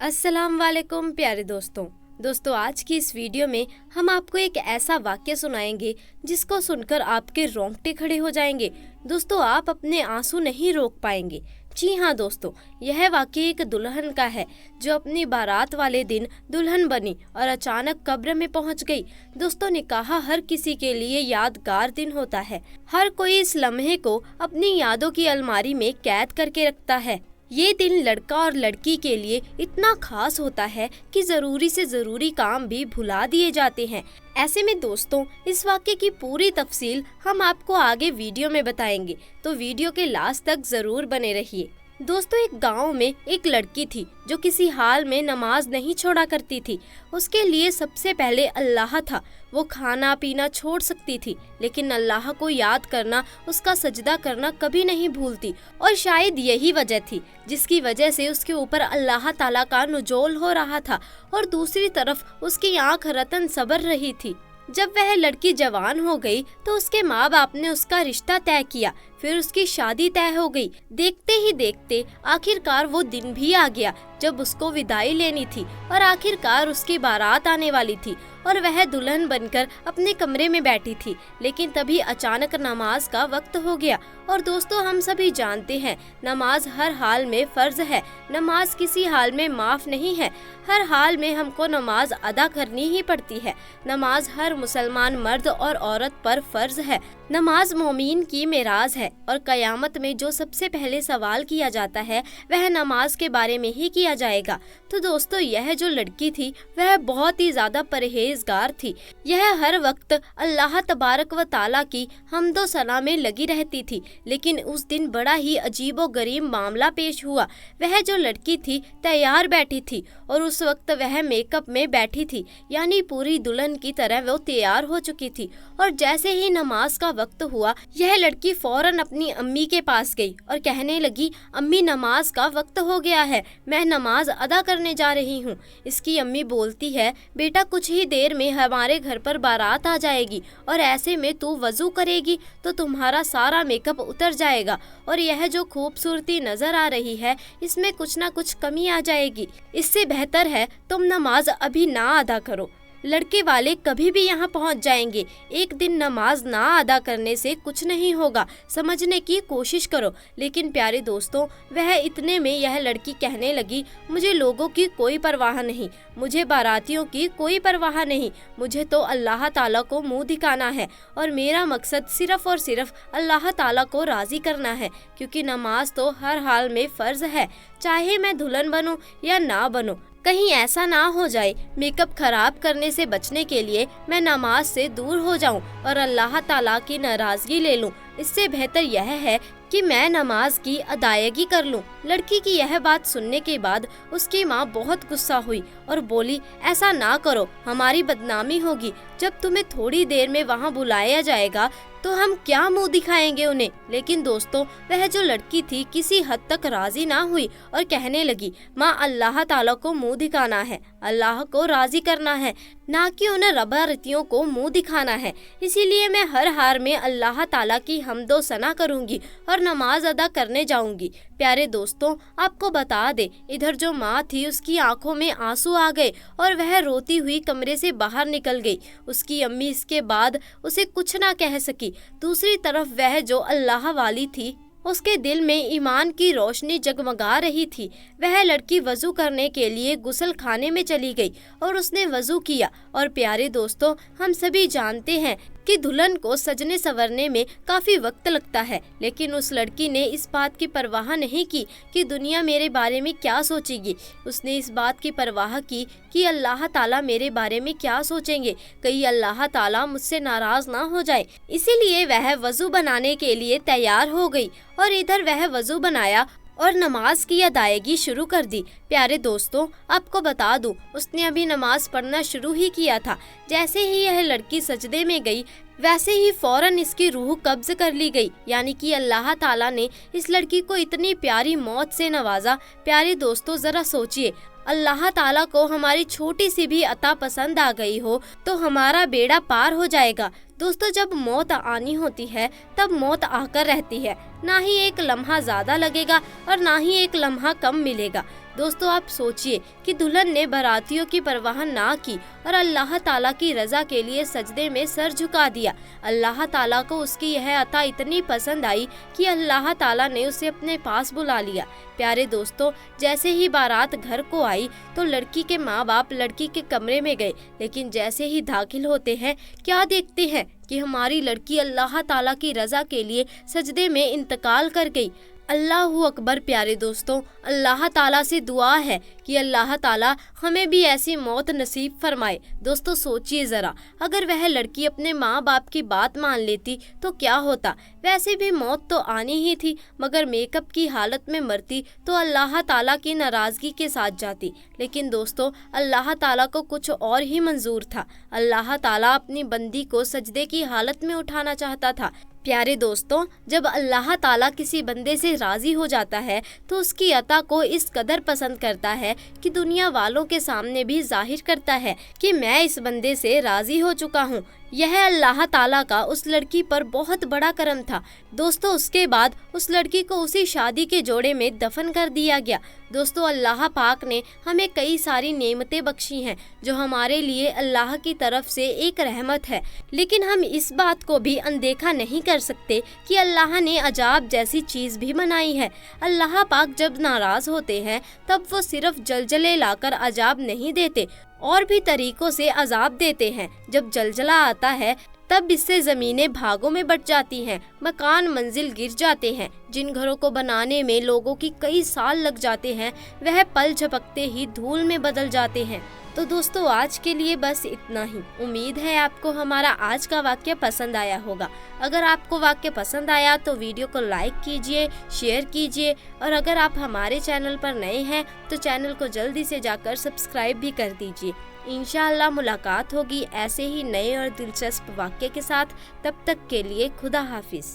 अस्सलाम वालेकुम प्यारे दोस्तों आज की इस वीडियो में हम आपको एक ऐसा वाक्य सुनाएंगे जिसको सुनकर आपके रोंगटे खड़े हो जाएंगे। दोस्तों आप अपने आंसू नहीं रोक पाएंगे। जी हाँ दोस्तों, यह वाक्य एक दुल्हन का है जो अपनी बारात वाले दिन दुल्हन बनी और अचानक कब्र में पहुंच गई। दोस्तों निकाह हर किसी के लिए यादगार दिन होता है। हर कोई इस लम्हे को अपनी यादों की अलमारी में कैद करके रखता है। ये दिन लड़का और लड़की के लिए इतना खास होता है कि जरूरी से जरूरी काम भी भुला दिए जाते हैं। ऐसे में दोस्तों इस वाक्य की पूरी तफसील हम आपको आगे वीडियो में बताएंगे, तो वीडियो के लास्ट तक जरूर बने रहिए। दोस्तों एक गांव में एक लड़की थी जो किसी हाल में नमाज नहीं छोड़ा करती थी। उसके लिए सबसे पहले अल्लाह था। वो खाना पीना छोड़ सकती थी लेकिन अल्लाह को याद करना, उसका सजदा करना कभी नहीं भूलती। और शायद यही वजह थी जिसकी वजह से उसके ऊपर अल्लाह ताला का नुज़ूल हो रहा था और दूसरी तरफ उसकी आंख रतन सबर रही थी। जब वह लड़की जवान हो गई तो उसके माँ बाप ने उसका रिश्ता तय किया। फिर उसकी शादी तय हो गई। देखते ही देखते आखिरकार वो दिन भी आ गया जब उसको विदाई लेनी थी और आखिरकार उसकी बारात आने वाली थी और वह दुल्हन बनकर अपने कमरे में बैठी थी। लेकिन तभी अचानक नमाज का वक्त हो गया। और दोस्तों हम सभी जानते हैं नमाज हर हाल में फर्ज है। नमाज किसी हाल में माफ नहीं है। हर हाल में हमको नमाज अदा करनी ही पड़ती है। नमाज हर मुसलमान मर्द और औरत पर फर्ज है। नमाज मोमीन की मेराज है और कयामत में जो सबसे पहले सवाल किया जाता है वह नमाज के बारे में ही किया जाएगा। तो दोस्तों यह जो लड़की थी वह बहुत ही ज्यादा परहेजगार थी। यह हर वक्त अल्लाह तबारक व ताला की हम्दो सना में लगी रहती थी। लेकिन उस दिन बड़ा ही अजीबो गरीब मामला पेश हुआ। वह जो लड़की थी तैयार बैठी थी और उस वक्त वह मेकअप में बैठी थी, यानी पूरी दुल्हन की तरह वो तैयार हो चुकी थी। और जैसे ही नमाज का वक्त हुआ यह लड़की फौरन अपनी अम्मी के पास गई और कहने लगी, अम्मी नमाज का वक्त हो गया है, मैं नमाज अदा करने जा रही हूँ। इसकी अम्मी बोलती है, बेटा कुछ ही देर में हमारे घर पर बारात आ जाएगी और ऐसे में तू वजू करेगी तो तुम्हारा सारा मेकअप उतर जाएगा और यह जो खूबसूरती नजर आ रही है इसमें कुछ ना कुछ कमी आ जाएगी। इससे बेहतर है तुम नमाज अभी ना अदा करो। लड़के वाले कभी भी यहाँ पहुँच जाएंगे। एक दिन नमाज ना अदा करने से कुछ नहीं होगा, समझने की कोशिश करो। लेकिन प्यारे दोस्तों वह इतने में यह लड़की कहने लगी, मुझे लोगों की कोई परवाह नहीं, मुझे बारातियों की कोई परवाह नहीं, मुझे तो अल्लाह ताला को मुंह दिखाना है और मेरा मकसद सिर्फ और सिर्फ अल्लाह ताला को राज़ी करना है, क्योंकि नमाज तो हर हाल में फ़र्ज़ है, चाहे मैं दुल्हन बनूं या ना बनूं। कहीं ऐसा ना हो जाए मेकअप खराब करने से बचने के लिए मैं नमाज से दूर हो जाऊं और अल्लाह ताला की नाराज़गी ले लूं। इससे बेहतर यह है कि मैं नमाज की अदायगी कर लूं। लड़की की यह बात सुनने के बाद उसकी माँ बहुत गुस्सा हुई और बोली, ऐसा ना करो, हमारी बदनामी होगी। जब तुम्हें थोड़ी देर में वहाँ बुलाया जाएगा तो हम क्या मुंह दिखाएंगे उन्हें। लेकिन दोस्तों वह जो लड़की थी किसी हद तक राजी ना हुई और कहने लगी, माँ अल्लाह ताला को मुंह दिखाना है, अल्लाह को राजी करना है, ना कि उन्हें रबारतियों को मुंह दिखाना है। इसीलिए मैं हर हाल में अल्लाह ताला की हम्दो सना करूंगी और नमाज अदा करने जाऊंगी। प्यारे दोस्तों आपको बता दे, इधर जो माँ थी उसकी आंखों में आंसू आ गए और वह रोती हुई कमरे से बाहर निकल गई। उसकी अम्मी इसके बाद उसे कुछ ना कह सकी। दूसरी तरफ वह जो अल्लाह वाली थी उसके दिल में ईमान की रोशनी जगमगा रही थी। वह लड़की वज़ू करने के लिए गुस्ल खाने में चली गई और उसने वज़ू किया। और प्यारे दोस्तों हम सभी जानते हैं कि दुल्हन को सजने संवरने में काफ़ी वक्त लगता है, लेकिन उस लड़की ने इस बात की परवाह नहीं की कि दुनिया मेरे बारे में क्या सोचेगी। उसने इस बात की परवाह की कि अल्लाह ताला मेरे बारे में क्या सोचेंगे, कहीं अल्लाह ताला मुझसे नाराज़ ना हो जाए। इसीलिए वह वज़ू बनाने के लिए तैयार हो गई और इधर वह वज़ू बनाया और नमाज की अदायगी शुरू कर दी। प्यारे दोस्तों आपको बता दूं उसने अभी नमाज पढ़ना शुरू ही किया था। जैसे ही यह लड़की सजदे में गई वैसे ही फौरन इसकी रूह कब्ज कर ली गई, यानी कि अल्लाह ताला ने इस लड़की को इतनी प्यारी मौत से नवाजा। प्यारे दोस्तों जरा सोचिए, अल्लाह ताला को हमारी छोटी सी भी अता पसंद आ गई हो तो हमारा बेड़ा पार हो जाएगा। दोस्तों जब मौत आनी होती है तब मौत आकर रहती है, ना ही एक लम्हा ज्यादा लगेगा और ना ही एक लम्हा कम मिलेगा। दोस्तों आप सोचिए कि दुल्हन ने बारातियों की परवाह ना की और अल्लाह ताला की रजा के लिए सजदे में सर झुका दिया। अल्लाह ताला को उसकी यह अता इतनी पसंद आई कि अल्लाह ताला ने उसे अपने पास बुला लिया। प्यारे दोस्तों, जैसे ही बारात घर को आई तो लड़की के माँ बाप लड़की के कमरे में गए, लेकिन जैसे ही दाखिल होते हैं क्या देखते हैं कि हमारी लड़की अल्लाह ताला की रजा के लिए सजदे में इंतकाल कर गई। अल्लाहु अकबर। प्यारे दोस्तों, अल्लाह ताला से दुआ है कि अल्लाह ताला हमें भी ऐसी मौत नसीब फरमाए। दोस्तों सोचिए ज़रा, अगर वह लड़की अपने माँ बाप की बात मान लेती तो क्या होता। वैसे भी मौत तो आनी ही थी, मगर मेकअप की हालत में मरती तो अल्लाह ताला की नाराज़गी के साथ जाती। लेकिन दोस्तों अल्लाह ताला को कुछ और ही मंजूर था। अल्लाह ताला अपनी बंदी को सजदे की हालत में उठाना चाहता था। प्यारे दोस्तों, जब अल्लाह ताला किसी बंदे से राज़ी हो जाता है तो उसकी अता को इस कदर पसंद करता है कि दुनिया वालों के सामने भी जाहिर करता है कि मैं इस बंदे से राज़ी हो चुका हूँ। यह अल्लाह ताला का उस लड़की पर बहुत बड़ा करम था। दोस्तों उसके बाद उस लड़की को उसी शादी के जोड़े में दफन कर दिया गया। दोस्तों अल्लाह पाक ने हमें कई सारी नेमतें बख्शी हैं जो हमारे लिए अल्लाह की तरफ से एक रहमत है, लेकिन हम इस बात को भी अनदेखा नहीं कर सकते कि अल्लाह ने अजाब जैसी चीज़ भी बनाई है। अल्लाह पाक जब नाराज़ होते हैं तब वो सिर्फ जलजले लाकर अजाब नहीं देते, और भी तरीकों से अजाब देते हैं। जब जलजला आता है तब इससे ज़मीनें भागों में बट जाती हैं, मकान मंजिल गिर जाते हैं। जिन घरों को बनाने में लोगों की कई साल लग जाते हैं वह पल झपकते ही धूल में बदल जाते हैं। तो दोस्तों आज के लिए बस इतना ही। उम्मीद है आपको हमारा आज का वाक्य पसंद आया होगा। अगर आपको वाक्य पसंद आया तो वीडियो को लाइक कीजिए, शेयर कीजिए, और अगर आप हमारे चैनल पर नए हैं तो चैनल को जल्दी से जाकर सब्सक्राइब भी कर दीजिए। इंशाअल्लाह मुलाकात होगी ऐसे ही नए और दिलचस्प वाक्य के साथ। तब तक के लिए खुदा हाफिज।